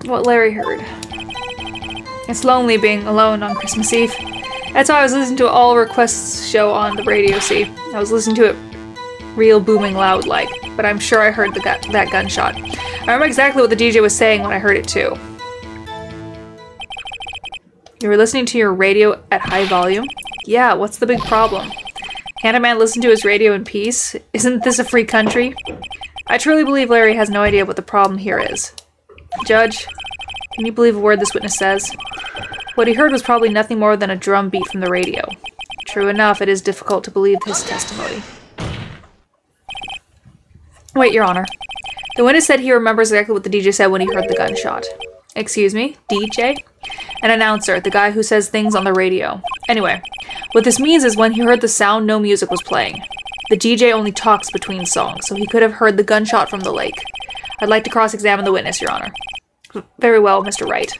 What Larry heard. It's lonely being alone on Christmas Eve. That's why I was listening to an all requests show on the radio, see? I was listening to it real booming loud like, but I'm sure I heard that gunshot. I remember exactly what the DJ was saying when I heard it too. You were listening to your radio at high volume? Yeah, what's the big problem? Can't a man listen to his radio in peace? Isn't this a free country? I truly believe Larry has no idea what the problem here is. Judge, can you believe a word this witness says? What he heard was probably nothing more than a drum beat from the radio. True enough, it is difficult to believe his testimony. Wait, Your Honor. The witness said he remembers exactly what the DJ said when he heard the gunshot. Excuse me? DJ? An announcer, the guy who says things on the radio. Anyway, what this means is when he heard the sound, no music was playing. The DJ only talks between songs, so he could have heard the gunshot from the lake. I'd like to cross-examine the witness, Your Honor. Very well, Mr. Wright.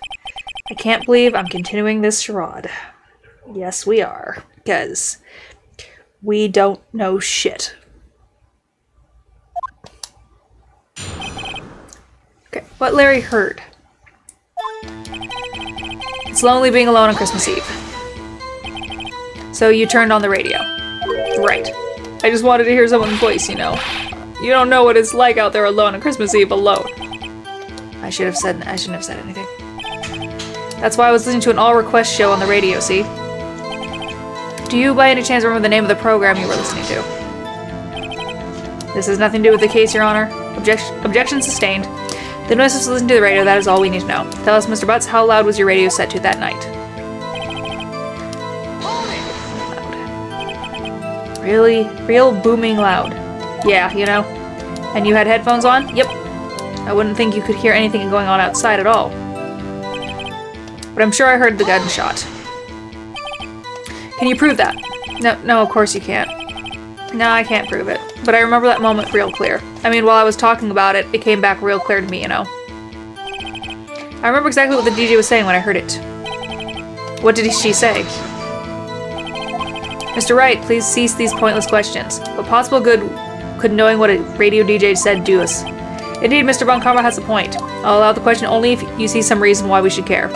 I can't believe I'm continuing this charade. Yes, we are. Because we don't know shit. Okay, what Larry heard. It's lonely being alone on Christmas Eve. So you turned on the radio. Right. I just wanted to hear someone's voice, you know. You don't know what it's like out there alone on Christmas Eve alone. I shouldn't have said anything. That's why I was listening to an all-request show on the radio, see? Do you by any chance remember the name of the program you were listening to? This has nothing to do with the case, Your Honor. Objection sustained. The witness was listening to the radio, that is all we need to know. Tell us, Mr. Butts, how loud was your radio set to that night? Loud. Really? Real booming loud. Yeah, you know. And you had headphones on? Yep. I wouldn't think you could hear anything going on outside at all. But I'm sure I heard the gunshot. Can you prove that? No, of course you can't. No, I can't prove it. But I remember that moment real clear. I mean, while I was talking about it, it came back real clear to me, you know. I remember exactly what the DJ was saying when I heard it. What did she say? Mr. Wright, please cease these pointless questions. What possible good could knowing what a radio DJ said do us? Indeed, Mr. Von Karma has a point. I'll allow the question only if you see some reason why we should care.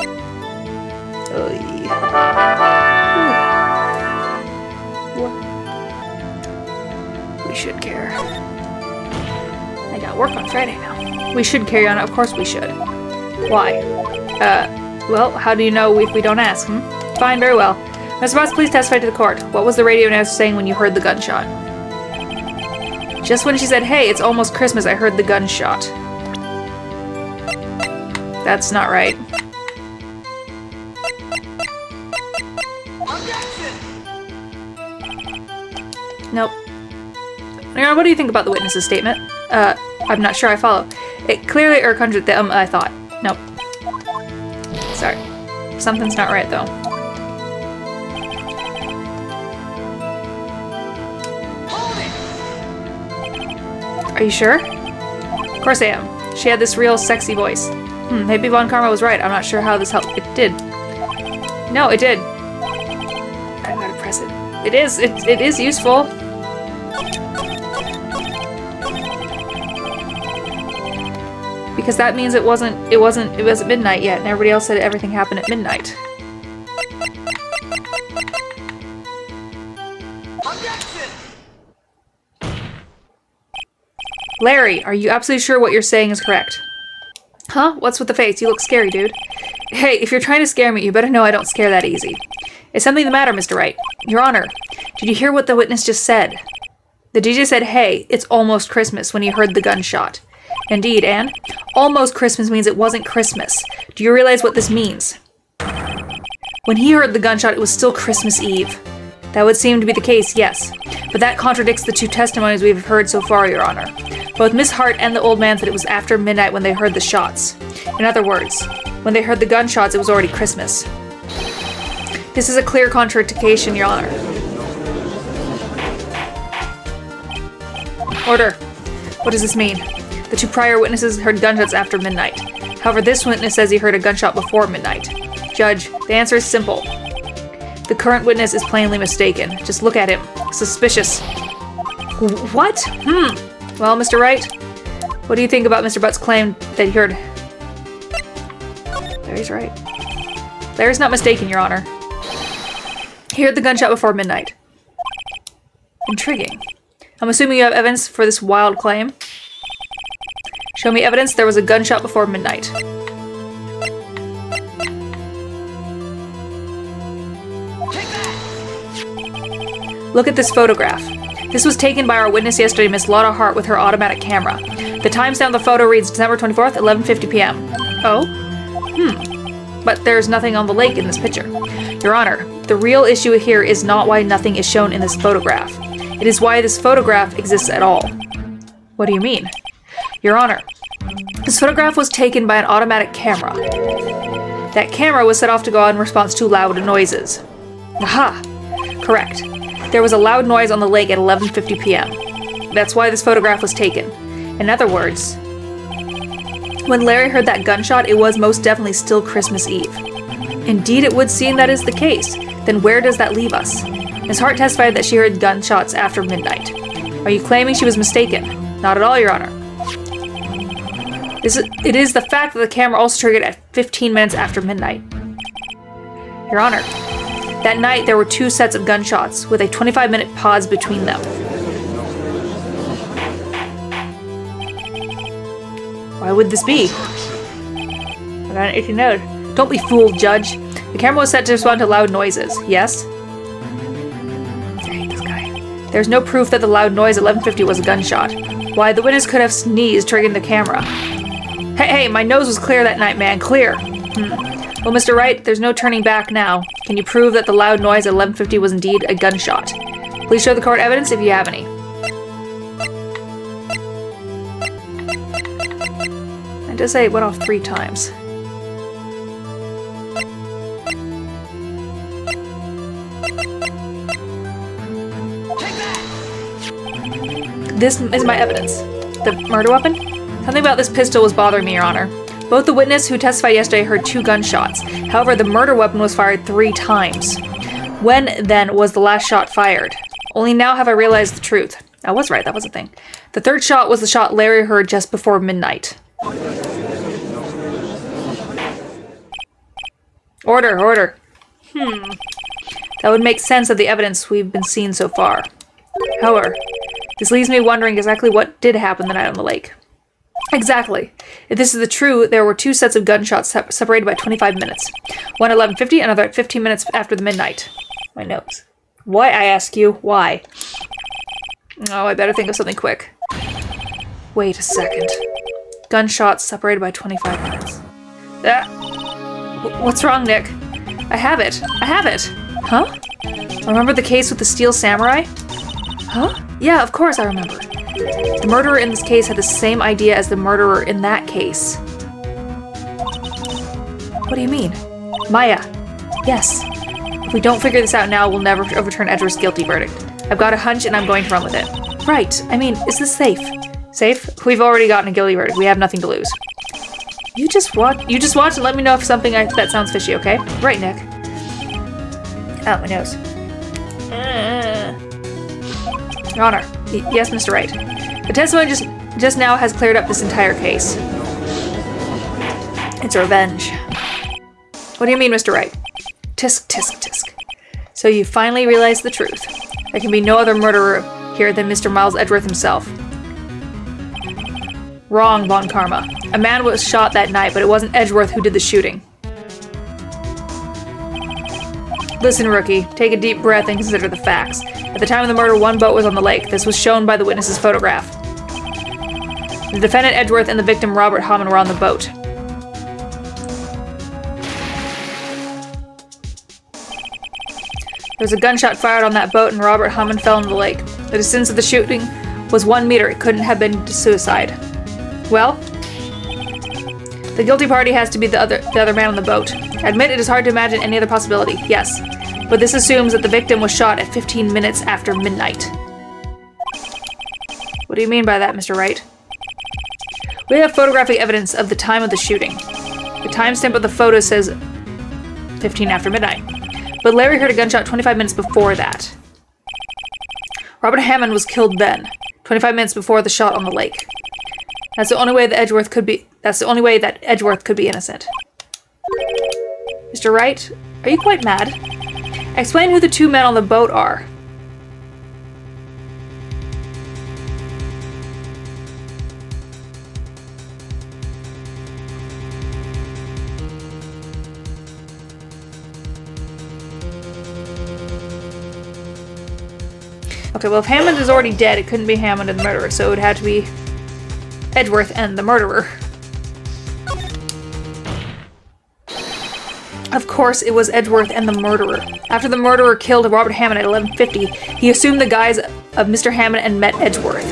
We should care. I got work on Friday now. We should carry on. Of course we should. Why? Well, how do you know if we don't ask, Fine, very well. Mr. Boss, please testify to the court. What was the radio announcer saying when you heard the gunshot? Just when she said, hey, it's almost Christmas, I heard the gunshot. That's not right. Nope. What do you think about the witness's statement? I'm not sure I follow. It clearly contradicts them, I thought. Nope. Sorry. Something's not right, though. Are you sure? Of course I am. She had this real sexy voice. Maybe Von Karma was right. I'm not sure how this helped. It did. No, it did. I gotta press it. It is useful. Because that means it wasn't midnight yet, and everybody else said everything happened at midnight. Larry, are you absolutely sure what you're saying is correct? Huh? What's with the face? You look scary, dude. Hey, if you're trying to scare me, you better know I don't scare that easy. Is something the matter, Mr. Wright? Your Honor, did you hear what the witness just said? The DJ said, hey, it's almost Christmas when he heard the gunshot. Indeed, and almost Christmas means it wasn't Christmas. Do you realize what this means? When he heard the gunshot, it was still Christmas Eve. That would seem to be the case, yes. But that contradicts the two testimonies we've heard so far, Your Honor. Both Miss Hart and the old man said it was after midnight when they heard the shots. In other words, when they heard the gunshots, it was already Christmas. This is a clear contradiction, Your Honor. Order. What does this mean? The two prior witnesses heard gunshots after midnight. However, this witness says he heard a gunshot before midnight. Judge, the answer is simple. The current witness is plainly mistaken. Just look at him. Suspicious. What? Well, Mr. Wright, what do you think about Mr. Butt's claim that he heard... Larry's right. Larry's not mistaken, Your Honor. He heard the gunshot before midnight. Intriguing. I'm assuming you have evidence for this wild claim? Show me evidence there was a gunshot before midnight. Look at this photograph. This was taken by our witness yesterday, Miss Lotta Hart, with her automatic camera. The timestamp of the photo reads December 24th, 11:50 p.m. Oh? But there's nothing on the lake in this picture. Your Honor, the real issue here is not why nothing is shown in this photograph. It is why this photograph exists at all. What do you mean? Your Honor, this photograph was taken by an automatic camera. That camera was set off to go out in response to loud noises. Aha! Correct. There was a loud noise on the lake at 11:50 p.m. That's why this photograph was taken. In other words, when Larry heard that gunshot, it was most definitely still Christmas Eve. Indeed, it would seem that is the case. Then where does that leave us? Ms. Hart testified that she heard gunshots after midnight. Are you claiming she was mistaken? Not at all, Your Honor. It is the fact that the camera also triggered at 15 minutes after midnight. Your Honor, that night there were 2 sets of gunshots, with a 25-minute pause between them. Why would this be? I got an itchy nose. Don't be fooled, Judge. The camera was set to respond to loud noises, yes? I hate this guy. There's no proof that the loud noise at 11:50 was a gunshot. Why, the witness could have sneezed, triggering the camera. Hey, my nose was clear that night, man, clear. Well, Mr. Wright, there's no turning back now. Can you prove that the loud noise at 11:50 was indeed a gunshot? Please show the court evidence if you have any. It does say it went off 3 times. This is my evidence. The murder weapon? Something about this pistol was bothering me, Your Honor. Both the witness who testified yesterday heard 2 gunshots. However, the murder weapon was fired 3 times. When, then, was the last shot fired? Only now have I realized the truth. I was right, that was a thing. The 3rd shot was the shot Larry heard just before midnight. Order. That would make sense of the evidence we've been seeing so far. However, this leaves me wondering exactly what did happen the night on the lake. Exactly. If this is the truth, there were 2 sets of gunshots separated by 25 minutes. One at 11:50, another at 15 minutes after the midnight. My nose. Why, I ask you? Why? Oh, I better think of something quick. Wait a second. Gunshots separated by 25 minutes. What's wrong, Nick? I have it. Huh? Remember the case with the steel samurai? Huh? Yeah, of course I remember. The murderer in this case had the same idea as the murderer in that case. What do you mean? Maya. Yes. If we don't figure this out now, we'll never overturn Edgeworth's guilty verdict. I've got a hunch and I'm going to run with it. Right. I mean, is this safe? Safe? We've already gotten a guilty verdict. We have nothing to lose. You just watch and let me know if something that sounds fishy, okay? Right, Nick. Oh, my nose. Your Honor. Yes, Mr. Wright. The testimony just now has cleared up this entire case. It's revenge. What do you mean, Mr. Wright? Tisk, tisk, tisk. So you finally realized the truth. There can be no other murderer here than Mr. Miles Edgeworth himself. Wrong, Von Karma. A man was shot that night, but it wasn't Edgeworth who did the shooting. Listen, rookie. Take a deep breath and consider the facts. At the time of the murder, 1 boat was on the lake. This was shown by the witness's photograph. The defendant Edgeworth and the victim Robert Hammond were on the boat. There was a gunshot fired on that boat and Robert Hammond fell into the lake. The distance of the shooting was 1 meter. It couldn't have been suicide. Well, the guilty party has to be the other man on the boat. I admit it is hard to imagine any other possibility, yes. But this assumes that the victim was shot at 15 minutes after midnight. What do you mean by that, Mr. Wright? We have photographic evidence of the time of the shooting. The timestamp of the photo says 15 after midnight. but Larry heard a gunshot 25 minutes before that. Robert Hammond was killed then, 25 minutes before the shot on the lake. That's the only way that Edgeworth could be innocent. Mr. Wright, are you quite mad? Explain who the two men on the boat are. Okay, well, if Hammond is already dead, it couldn't be Hammond and the murderer, so it would have to be Edgeworth and the murderer. Of course, it was Edgeworth and the murderer. After the murderer killed Robert Hammond at 11:50, he assumed the guise of Mr. Hammond and met Edgeworth.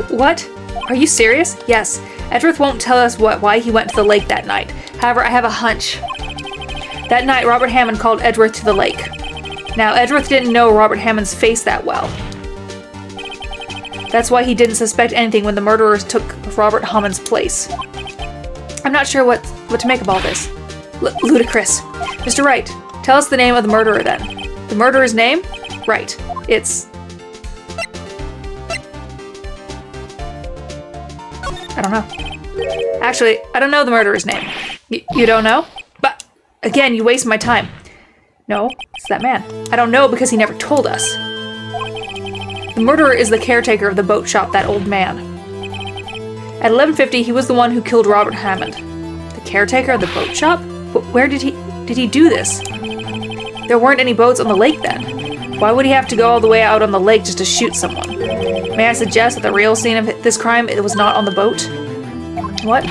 What? Are you serious? Yes. Edgeworth won't tell us why he went to the lake that night. However, I have a hunch. That night, Robert Hammond called Edgeworth to the lake. Now, Edgeworth didn't know Robert Hammond's face that well. That's why he didn't suspect anything when the murderers took Robert Hammond's place. I'm not sure what to make of all this. Ludicrous. Mr. Wright, tell us the name of the murderer then. The murderer's name? Right. It's... I don't know. Actually, I don't know the murderer's name. You don't know? But, again, you waste my time. No, it's that man. I don't know because he never told us. The murderer is the caretaker of the boat shop, that old man. At 11:50, he was the one who killed Robert Hammond. The caretaker of the boat shop? Where did he do this? There weren't any boats on the lake then. Why would he have to go all the way out on the lake just to shoot someone? May I suggest that the real scene of this crime, it was not on the boat? What?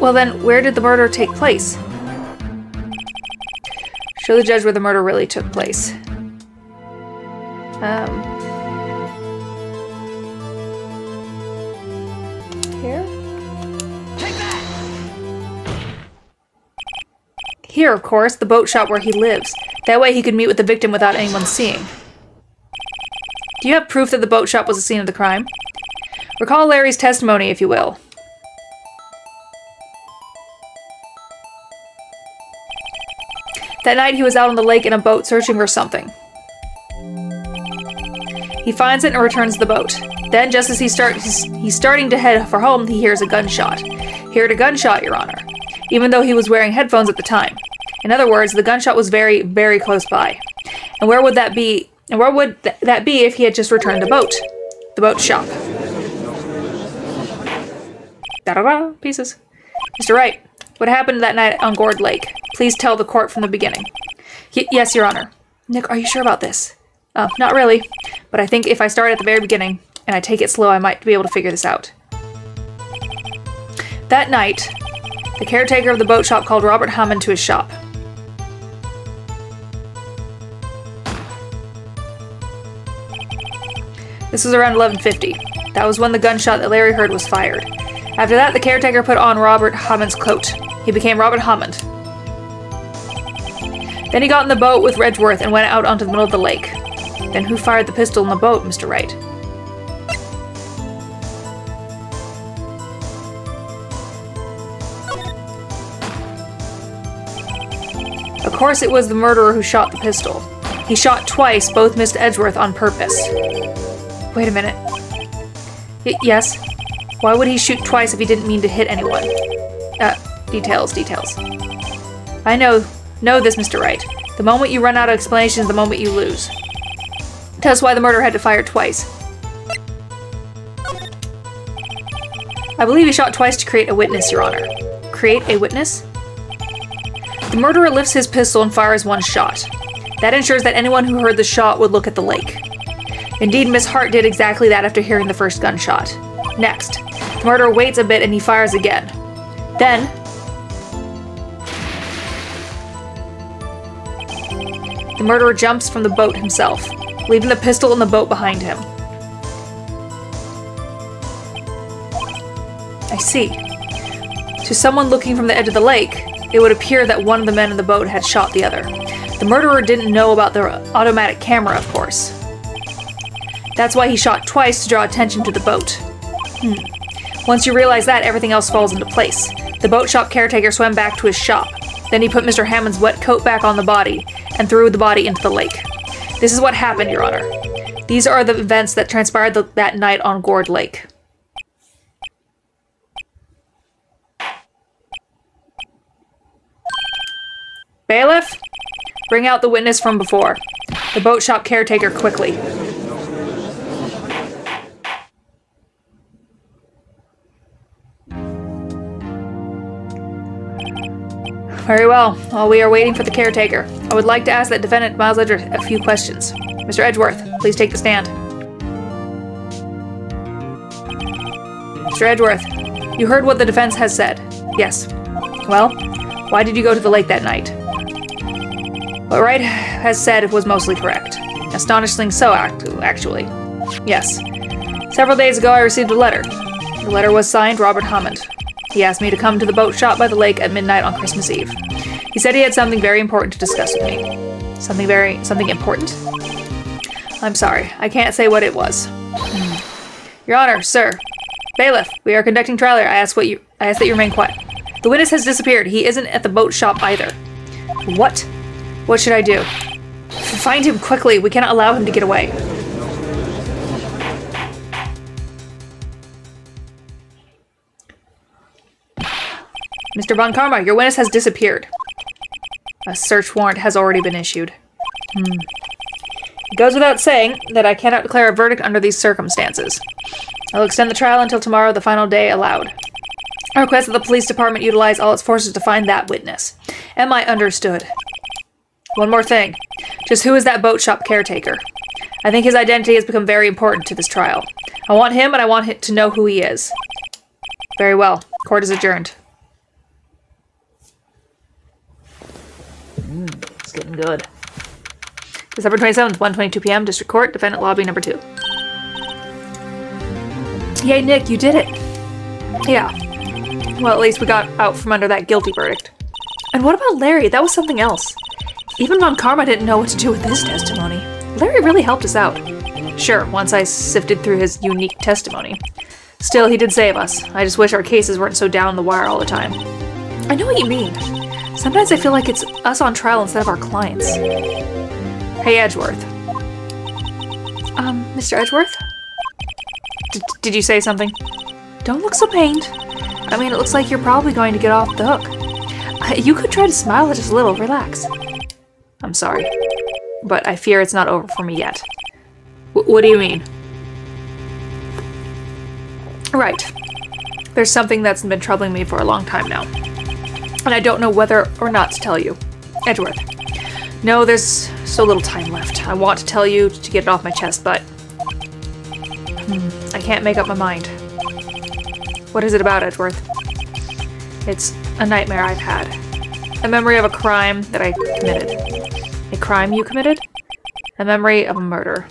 Well then, where did the murder take place? Show the judge where the murder really took place. Here? Here, of course, the boat shop where he lives. That way he could meet with the victim without anyone seeing. Do you have proof that the boat shop was the scene of the crime? Recall Larry's testimony, if you will. That night he was out on the lake in a boat searching for something. He finds it and returns the boat. Then, just as he's starting to head for home, he hears a gunshot. He heard a gunshot, Your Honor, even though he was wearing headphones at the time. In other words, the gunshot was very, very close by. And where would that be? And where would that be if he had just returned the boat? The boat shop. Da-da-da, pieces. Mr. Wright, what happened that night on Gourd Lake? Please tell the court from the beginning. Yes, Your Honor. Nick, are you sure about this? Not really, but I think if I start at the very beginning, and I take it slow, I might be able to figure this out. That night, the caretaker of the boat shop called Robert Hammond to his shop. This was around 11:50. That was when the gunshot that Larry heard was fired. After that, the caretaker put on Robert Hammond's coat. He became Robert Hammond. Then he got in the boat with Edgeworth and went out onto the middle of the lake. Then who fired the pistol in the boat, Mr. Wright? Of course it was the murderer who shot the pistol. He shot twice, both missed Edgeworth on purpose. Wait a minute. Yes? Why would he shoot twice if he didn't mean to hit anyone? Details. I know this, Mr. Wright. The moment you run out of explanations, the moment you lose. Tell us why the murderer had to fire twice. I believe he shot twice to create a witness, Your Honor. Create a witness? The murderer lifts his pistol and fires one shot. That ensures that anyone who heard the shot would look at the lake. Indeed, Miss Hart did exactly that after hearing the first gunshot. Next, the murderer waits a bit and he fires again. Then, the murderer jumps from the boat himself, leaving the pistol in the boat behind him. I see. To someone looking from the edge of the lake, it would appear that one of the men in the boat had shot the other. The murderer didn't know about the automatic camera, of course. That's why he shot twice to draw attention to the boat. Once you realize that, everything else falls into place. The boat shop caretaker swam back to his shop. Then he put Mr. Hammond's wet coat back on the body and threw the body into the lake. This is what happened, Your Honor. These are the events that transpired that night on Gourd Lake. Bailiff, bring out the witness from before. The boat shop caretaker quickly. Very well. While we are waiting for the caretaker, I would like to ask that defendant Miles Edgeworth a few questions. Mr. Edgeworth, please take the stand. Mr. Edgeworth, you heard what the defense has said. Yes. Well, why did you go to the lake that night? What Wright has said was mostly correct. Astonishingly so, actually. Yes. Several days ago, I received a letter. The letter was signed Robert Hammond. He asked me to come to the boat shop by the lake at midnight on Christmas Eve. He said he had something very important to discuss with me. Something important? I'm sorry, I can't say what it was. Your Honor, sir. Bailiff, we are conducting trial here. I ask that you remain quiet. The witness has disappeared. He isn't at the boat shop either. What? What should I do? Find him quickly. We cannot allow him to get away. Mr. Von Karma, your witness has disappeared. A search warrant has already been issued. It goes without saying that I cannot declare a verdict under these circumstances. I will extend the trial until tomorrow, the final day allowed. I request that the police department utilize all its forces to find that witness. Am I understood? One more thing. Just who is that boat shop caretaker? I think his identity has become very important to this trial. I want him, and I want him to know who he is. Very well. Court is adjourned. It's getting good. December 27th, 1:22 p.m., District Court, Defendant Lobby Number 2. Yay, Nick, you did it! Yeah. Well, at least we got out from under that guilty verdict. And what about Larry? That was something else. Even Von Karma didn't know what to do with his testimony. Larry really helped us out. Sure, once I sifted through his unique testimony. Still, he did save us. I just wish our cases weren't so down the wire all the time. I know what you mean. Sometimes I feel like it's us on trial instead of our clients. Hey, Edgeworth. Mr. Edgeworth? Did you say something? Don't look so pained. I mean, it looks like you're probably going to get off the hook. You could try to smile just a little. Relax. I'm sorry, but I fear it's not over for me yet. What do you mean? Right. There's something that's been troubling me for a long time now. And I don't know whether or not to tell you. Edgeworth. No, there's so little time left. I want to tell you to get it off my chest, but... I can't make up my mind. What is it about, Edgeworth? It's a nightmare I've had. A memory of a crime that I committed. A crime you committed? A memory of a murder.